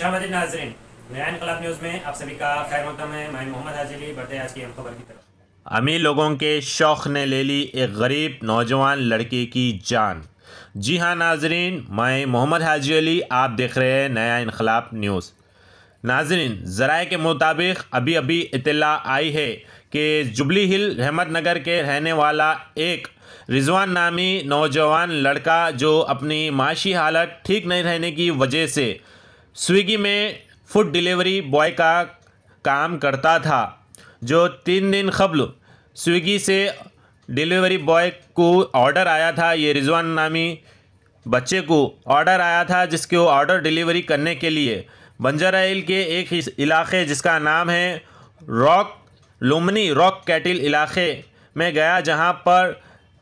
खुशामदीद नाज़रीन, नया इनकलाब न्यूज़ में आप सभी का खैर मक़दम है। मैं मोहम्मद हाजी अली। बढ़ते हैं आज की अहम खबर की तरफ। अमीर लोगों के शौक़ ने ले ली एक गरीब नौजवान लड़के की जान। जी हाँ नाज़रीन, मैं मोहम्मद हाजी अली, आप देख रहे हैं नया इनकलाब न्यूज़। नाज़रीन, ज़राए के मुताबिक अभी अभी इत्तला आई है कि जुबली हिल रहमतनगर के रहने वाला एक रिजवान नामी नौजवान लड़का जो अपनी माशी हालत ठीक नहीं रहने की वजह से स्विगी में फूड डिलीवरी बॉय का काम करता था, जो 3 दिन कबल स्विगी से डिलीवरी बॉय को ऑर्डर आया था। ये रिजवान नामी बच्चे को ऑर्डर आया था जिसको ऑर्डर डिलीवरी करने के लिए बंजारा हिल के एक इलाके जिसका नाम है रॉक कैटिल इलाके में गया, जहां पर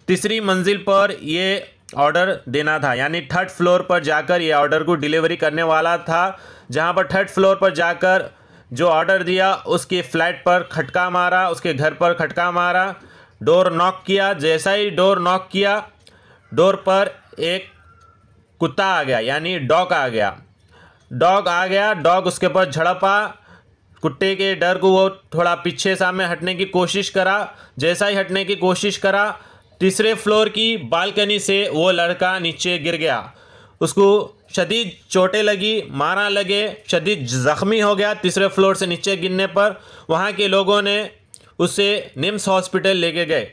तीसरी मंजिल पर ये ऑर्डर देना था, यानी 3rd फ्लोर पर जाकर ये ऑर्डर को डिलीवरी करने वाला था। जहां पर 3rd फ्लोर पर जाकर जो ऑर्डर दिया उसके फ्लैट पर खटका मारा, उसके घर पर खटका मारा, डोर नॉक किया। जैसा ही डोर नॉक किया, डोर पर एक कुत्ता आ गया, यानी डॉग आ गया। डॉग उसके पर झड़पा। कुत्ते के डर को वो थोड़ा पीछे सामने हटने की कोशिश करा। जैसा ही हटने की कोशिश करा, 3रे फ्लोर की बालकनी से वो लड़का नीचे गिर गया। उसको शदीद चोटें लगी, मारा लगे, शदीद ज़ख्मी हो गया 3रे फ्लोर से नीचे गिरने पर। वहाँ के लोगों ने उसे निम्स हॉस्पिटल लेके गए।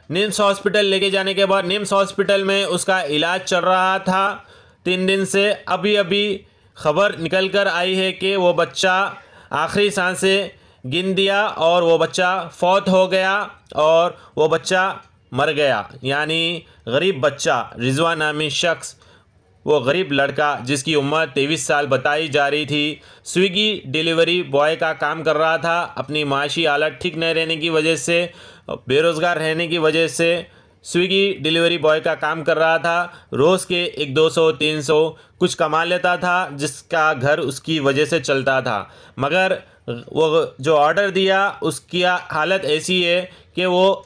निम्स हॉस्पिटल लेके जाने के बाद निम्स हॉस्पिटल में उसका इलाज चल रहा था 3 दिन से। अभी खबर निकल कर आई है कि वो बच्चा आखिरी सांसें गिन दिया और वो बच्चा फौत हो गया और वो बच्चा मर गया। यानी गरीब बच्चा, रिजवान नामी शख्स, वो गरीब लड़का जिसकी उम्र 23 साल बताई जा रही थी, स्विगी डिलीवरी बॉय का काम कर रहा था। अपनी माशी हालत ठीक नहीं रहने की वजह से, बेरोज़गार रहने की वजह से स्विगी डिलीवरी बॉय का काम कर रहा था। रोज़ के 100-200-300 कुछ कमा लेता था, जिसका घर उसकी वजह से चलता था। मगर वो जो ऑर्डर दिया उसकी हालत ऐसी है कि वो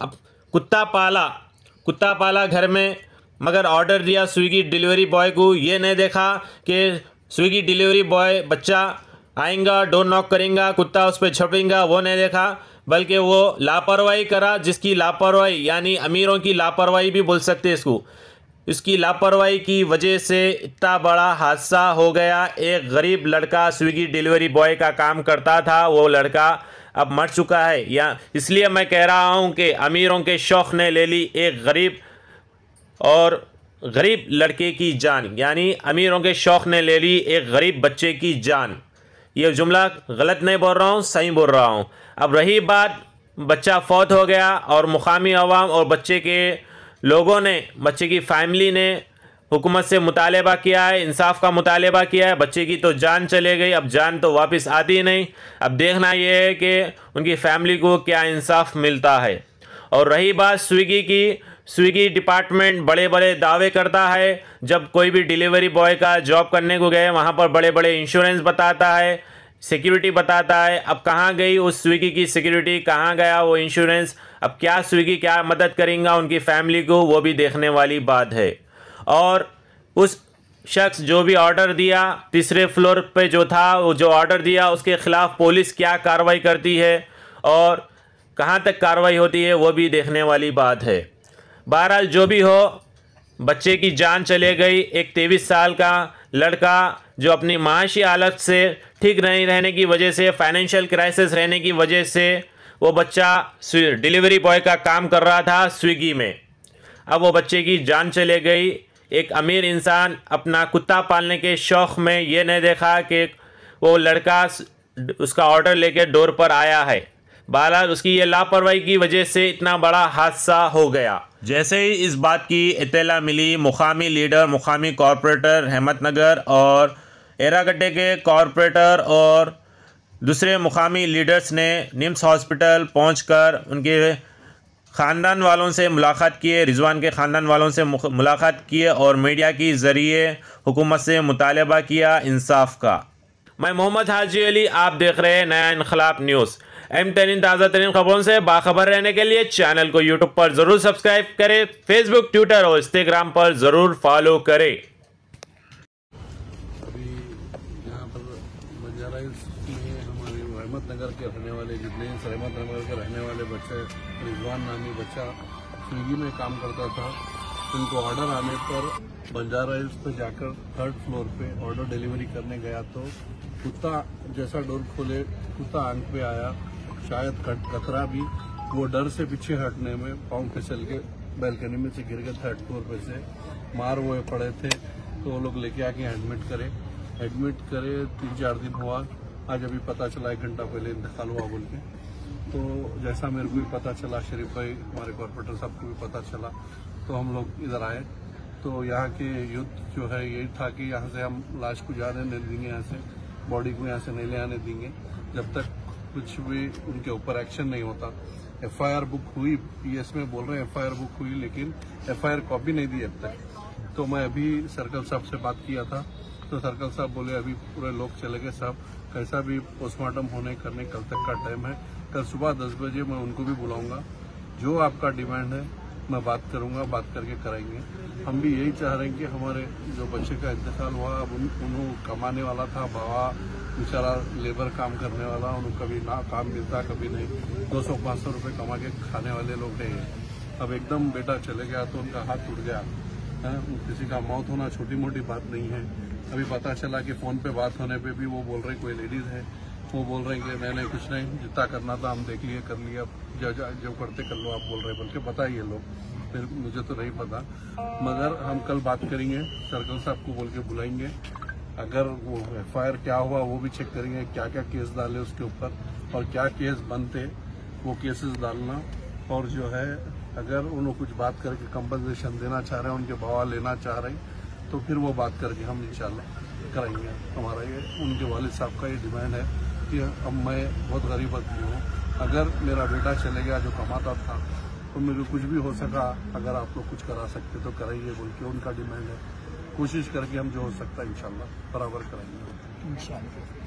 कुत्ता पाला घर में, मगर ऑर्डर दिया स्विगी डिलीवरी बॉय को। ये नहीं देखा कि स्विगी डिलीवरी बॉय बच्चा आएगा, डोर नॉक करेगा, कुत्ता उस पर छपेगा, वो नहीं देखा, बल्कि वो लापरवाही करा। जिसकी लापरवाही, यानी अमीरों की लापरवाही भी बोल सकते हैं इसको। इसकी लापरवाही की वजह से इतना बड़ा हादसा हो गया। एक गरीब लड़का स्विगी डिलीवरी बॉय का काम करता था, वो लड़का अब मर चुका है। या इसलिए मैं कह रहा हूँ कि अमीरों के शौक़ ने ले ली एक गरीब लड़के की जान, यानी अमीरों के शौक़ ने ले ली एक गरीब बच्चे की जान। ये जुमला गलत नहीं बोल रहा हूँ, सही बोल रहा हूँ। अब रही बात, बच्चा फौत हो गया और मुकामी अवाम और बच्चे के लोगों ने, बच्चे की फैमिली ने हुकूमत से मुतालबा किया है, इंसाफ का मुतालबा किया है। बच्चे की तो जान चले गई, अब जान तो वापस आती नहीं। अब देखना ये है कि उनकी फैमिली को क्या इंसाफ मिलता है। और रही बात स्विगी की, स्विगी डिपार्टमेंट बड़े बड़े दावे करता है। जब कोई भी डिलीवरी बॉय का जॉब करने को गए, वहाँ पर बड़े बड़े इंश्योरेंस बताता है, सिक्योरिटी बताता है। अब कहाँ गई उस स्विगी की सिक्योरिटी, कहाँ गया वो इंश्योरेंस? अब क्या स्विगी क्या मदद करेगा उनकी फैमिली को, वो भी देखने वाली बात है। और उस शख्स जो भी ऑर्डर दिया 3रे फ्लोर पे जो था, वो जो ऑर्डर दिया उसके ख़िलाफ़ पुलिस क्या कार्रवाई करती है और कहाँ तक कार्रवाई होती है, वो भी देखने वाली बात है। बहरहाल जो भी हो, बच्चे की जान चले गई। एक 23 साल का लड़का जो अपनी माशी हालत से ठीक नहीं रहने की वजह से, फाइनेंशियल क्राइसिस रहने की वजह से, वो बच्चा डिलीवरी बॉय का काम कर रहा था स्विगी में। अब वो बच्चे की जान चले गई। एक अमीर इंसान अपना कुत्ता पालने के शौक़ में ये नहीं देखा कि वो लड़का उसका ऑर्डर लेके डोर पर आया है। बहरहाल उसकी ये लापरवाही की वजह से इतना बड़ा हादसा हो गया। जैसे ही इस बात की इत्तला मिली, मुकामी लीडर, मुकामी कॉरपोरेटर रहमतनगर और एरागड्डे के कॉरपोरेटर और दूसरे मुकामी लीडर्स ने निम्स हॉस्पिटल पहुंचकर उनके ख़ानदान वालों से मुलाकात किए, रिजवान के ख़ानदान वालों से मुलाकात किए और मीडिया के ज़रिए हुकूमत से मुतालबा किया इंसाफ का। मैं मोहम्मद हाजी अली, आप देख रहे हैं नया इनकलाब न्यूज़। अहम तरीन ताज़ा तरीन खबरों से बाखबर रहने के लिए चैनल को यूट्यूब पर ज़रूर सब्सक्राइब करें, फेसबुक, ट्विटर और इंस्टाग्राम पर ज़रूर फॉलो करें। अभी यहाँ पर नगर के रहने वाले जितने रहमत नगर के रहने वाले बच्चे, रिजवान नामी बच्चा स्विगी में काम करता था, उनको ऑर्डर आने पर बंजारा हिल्स पे जाकर 3rd फ्लोर पे ऑर्डर डिलीवरी करने गया तो कुत्ता जैसा डोर खोले कुत्ता आंख पे आया, शायद कतरा भी, वो डर से पीछे हटने में पाँव फिसल के बैल्कनी में से गिर गए 3rd फ्लोर पे से, मार हुए पड़े थे। तो वो लोग लेके आके एडमिट करे 3-4 दिन हुआ। आज अभी पता चला 1 घंटा पहले इंतकाल हुआ बोल के। तो जैसा मेरे को भी पता चला, शरीफ भाई हमारे कॉर्पोरेटर साहब को भी पता चला, तो हम लोग इधर आए। तो यहाँ के युद्ध जो है यही था कि यहाँ से हम लाश को जाने नहीं देंगे, यहाँ से बॉडी को यहाँ से नहीं ले आने देंगे जब तक कुछ भी उनके ऊपर एक्शन नहीं होता। FIR बुक हुई, PS में बोल रहे हैं FIR बुक हुई, लेकिन FIR कॉपी नहीं दी अब तक। तो मैं अभी सर्कल साहब से बात किया था, तो सर्कल साहब बोले अभी पूरे लोग चले गए साहब, कैसा भी पोस्टमार्टम होने करने कल तक का टाइम है, कल सुबह 10 बजे मैं उनको भी बुलाऊंगा। जो आपका डिमांड है मैं बात करूंगा, बात करके कराएंगे। हम भी यही चाह रहे हैं कि हमारे जो बच्चे का इंतकाल हुआ, अब उन्होंने कमाने वाला था, बाबा बेचारा लेबर काम करने वाला, उन्हें कभी ना काम मिलता कभी नहीं, 200-500 रुपये कमा के खाने वाले लोग हैं। अब एकदम बेटा चले गया तो उनका हाथ टूट गया है। किसी का मौत होना छोटी मोटी बात नहीं है। अभी पता चला कि फोन पे बात होने पे भी वो बोल रहे कोई लेडीज है, वो बोल रहे हैं कि नहीं कुछ नहीं, जितना करना था हम देख लिए कर लिया, जो करते कर लो आप बोल रहे, बल्कि पता ही है लोग, फिर मुझे तो नहीं पता। मगर हम कल बात करेंगे, सर्कल साहब को बोल के बुलाएंगे, अगर वो FIR क्या हुआ वो भी चेक करेंगे, क्या क्या केस डाले उसके ऊपर और क्या केस बनते वो केसेस डालना। और जो है अगर उन्होंने कुछ बात करके कंपनसेशन देना चाह रहे हैं, उनके भाव लेना चाह रहे हैं, तो फिर वो बात करके हम इंशाल्लाह कराएंगे। हमारा ये उनके वालिद साहब का ये डिमांड है कि अब मैं बहुत गरीब आदमी हूँ, अगर मेरा बेटा चले गया जो कमाता था तो मेरे कुछ भी हो सका, अगर आप लोग कुछ करा सकते तो कराइए बोल के उनका डिमांड है। कोशिश करके हम जो हो सकता है इंशाल्लाह बराबर कराएंगे।